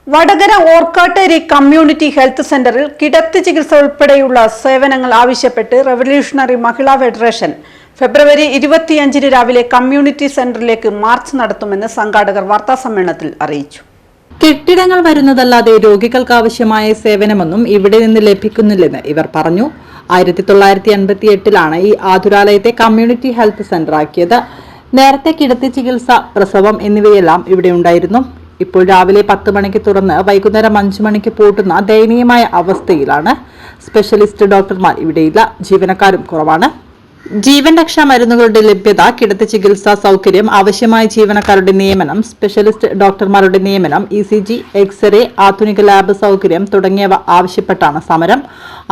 Vadakara Orkkatteri community health സെന്ററിൽ കിടത്തി ചികിത്സ ഉൾപ്പെടെയുള്ള സേവനങ്ങൾ ആവശ്യപ്പെട്ട് റവല്യൂഷണറി മഹിളാ ഫെഡറേഷൻ ഫെബ്രുവരി 25 രാവിലെ കമ്മ്യൂണിറ്റി സെന്ററിലേക്ക് മാർച്ച് നടത്തുമെന്ന് സംഘാടകർ വാർത്താസമ്മേളനത്തിൽ അറിയിച്ചു. കെട്ടിടങ്ങൾ വരുന്നതല്ലാതെ രോഗികൾക്ക് ആവശ്യമായ സേവനമൊന്നും ഇവിടെ നിന്ന് ലഭിക്കുന്നില്ലെന്ന് ഇവർ പറഞ്ഞു. 1988 ഈ ആതുരാലയത്തെ കമ്മ്യൂണിറ്റി ഹെൽത്ത് സെന്റർ ആക്കിയത്. നേരത്തെ കിടത്തി ചികിത്സ, പ്രസവം എന്നിവയെല്ലാം ഇവിടെ ഉണ്ടായിരുന്നു. ഇപ്പോൾ രാവിലെ 10 മണിക്ക് തുറന്ന് വൈകുന്നേരം 5 മണിക്ക് പൂട്ടുന്ന ദയനീയമായ അവസ്ഥയിലാണ്. സ്പെഷ്യലിസ്റ്റ് ഡോക്ടർമാർ ഇവിടെയില്ല, ജീവനക്കാരും കുറവാണ്. ജീവൻ രക്ഷാ മരുന്നുകളുടെ ലഭ്യത, കിടത്തി ചികിത്സാ സൗകര്യം, ആവശ്യമായ ജീവനക്കാരുടെ നിയമനം, സ്പെഷ്യലിസ്റ്റ് ഡോക്ടർമാരുടെ നിയമനം, ECG, എക്സ്റേ, ആധുനിക ലാബ് സൗകര്യം തുടങ്ങിയവ ആവശ്യപ്പെട്ടാണ് സമരം.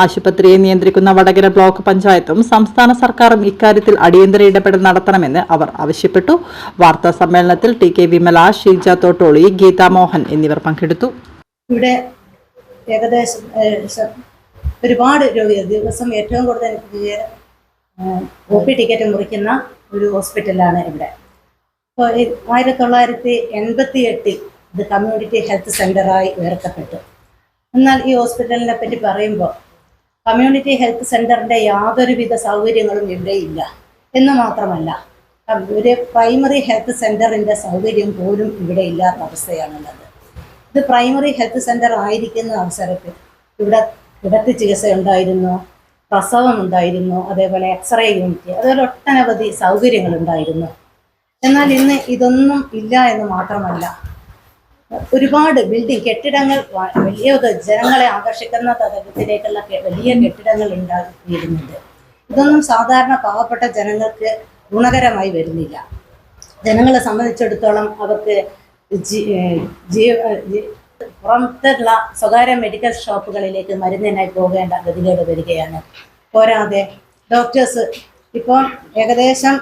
ആശുപത്രിയെ നിയന്ത്രിക്കുന്ന വടകര ബ്ലോക്ക് പഞ്ചായത്തും സംസ്ഥാന സർക്കാരും ഇക്കാര്യത്തിൽ അടിയന്തര ഇടപെടൽ നടത്തണമെന്ന് അവർ ആവശ്യപ്പെട്ടു. വാർത്താ സമ്മേളനത്തിൽ TK വിമല, ഷീജ തോട്ടോളി, ഗീതാ മോഹൻ എന്നിവർ പങ്കെടുത്തു. ഇവിടെ ഏകദേശം ഒരുപാട് രോഗികൾ ദിവസം ഏറ്റവും കൂടുതൽ OP ടിക്കറ്റ് മുറിക്കുന്ന ഒരു ഹോസ്പിറ്റലാണ് ഇവിടെ. അപ്പോൾ 1988 ഇത് കമ്മ്യൂണിറ്റി ഹെൽത്ത് സെൻ്ററായി ഉയർത്തപ്പെട്ടു. എന്നാൽ ഈ ഹോസ്പിറ്റലിനെ പറ്റി പറയുമ്പോൾ കമ്മ്യൂണിറ്റി ഹെൽത്ത് സെൻ്ററിൻ്റെ യാതൊരുവിധ സൗകര്യങ്ങളും ഇവിടെ ഇല്ല എന്ന് മാത്രമല്ല, ഒരു പ്രൈമറി ഹെൽത്ത് സെൻ്ററിൻ്റെ സൗകര്യം പോലും ഇവിടെ ഇല്ലാത്ത അവസ്ഥയാണുള്ളത്. ഇത് പ്രൈമറി ഹെൽത്ത് സെൻ്റർ ആയിരിക്കുന്ന അവസരത്തിൽ ഇവിടെ കിടത്തി ചികിത്സ ഉണ്ടായിരുന്നു, പ്രസവം ഉണ്ടായിരുന്നു, അതേപോലെ എക്സ്റേ യൂണിറ്റ്, അതേപോലെ ഒട്ടനവധി സൗകര്യങ്ങളുണ്ടായിരുന്നു. എന്നാൽ ഇന്ന് ഇതൊന്നും ഇല്ല എന്ന് മാത്രമല്ല, ഒരുപാട് ബിൽഡിംഗ് കെട്ടിടങ്ങൾ, വലിയ ജനങ്ങളെ ആകർഷിക്കുന്ന തരത്തിലേക്കുള്ള വലിയ കെട്ടിടങ്ങൾ ഉണ്ടാക്കിയിരുന്നുണ്ട്. ഇതൊന്നും സാധാരണ പാവപ്പെട്ട ജനങ്ങൾക്ക് ഗുണകരമായി വരുന്നില്ല. ജനങ്ങളെ സംബന്ധിച്ചിടത്തോളം അവർക്ക് പുറത്തുള്ള സ്വകാര്യ മെഡിക്കൽ ഷോപ്പുകളിലേക്ക് മരുന്നിനായി പോകേണ്ട ഗതികേട് വരികയാണ്. പോരാതെ ഡോക്ടേഴ്സ് ഇപ്പോൾ ഏകദേശം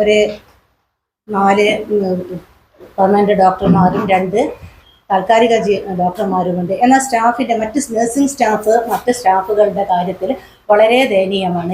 ഒരു 4-12 ഡോക്ടർമാരും 2 താൽക്കാലിക ഡോക്ടർമാരുമുണ്ട്. എന്നാൽ സ്റ്റാഫിൻ്റെ മറ്റ് നഴ്സിംഗ് സ്റ്റാഫ്, മറ്റ് സ്റ്റാഫുകളുടെ കാര്യത്തിൽ വളരെ ദയനീയമാണ്.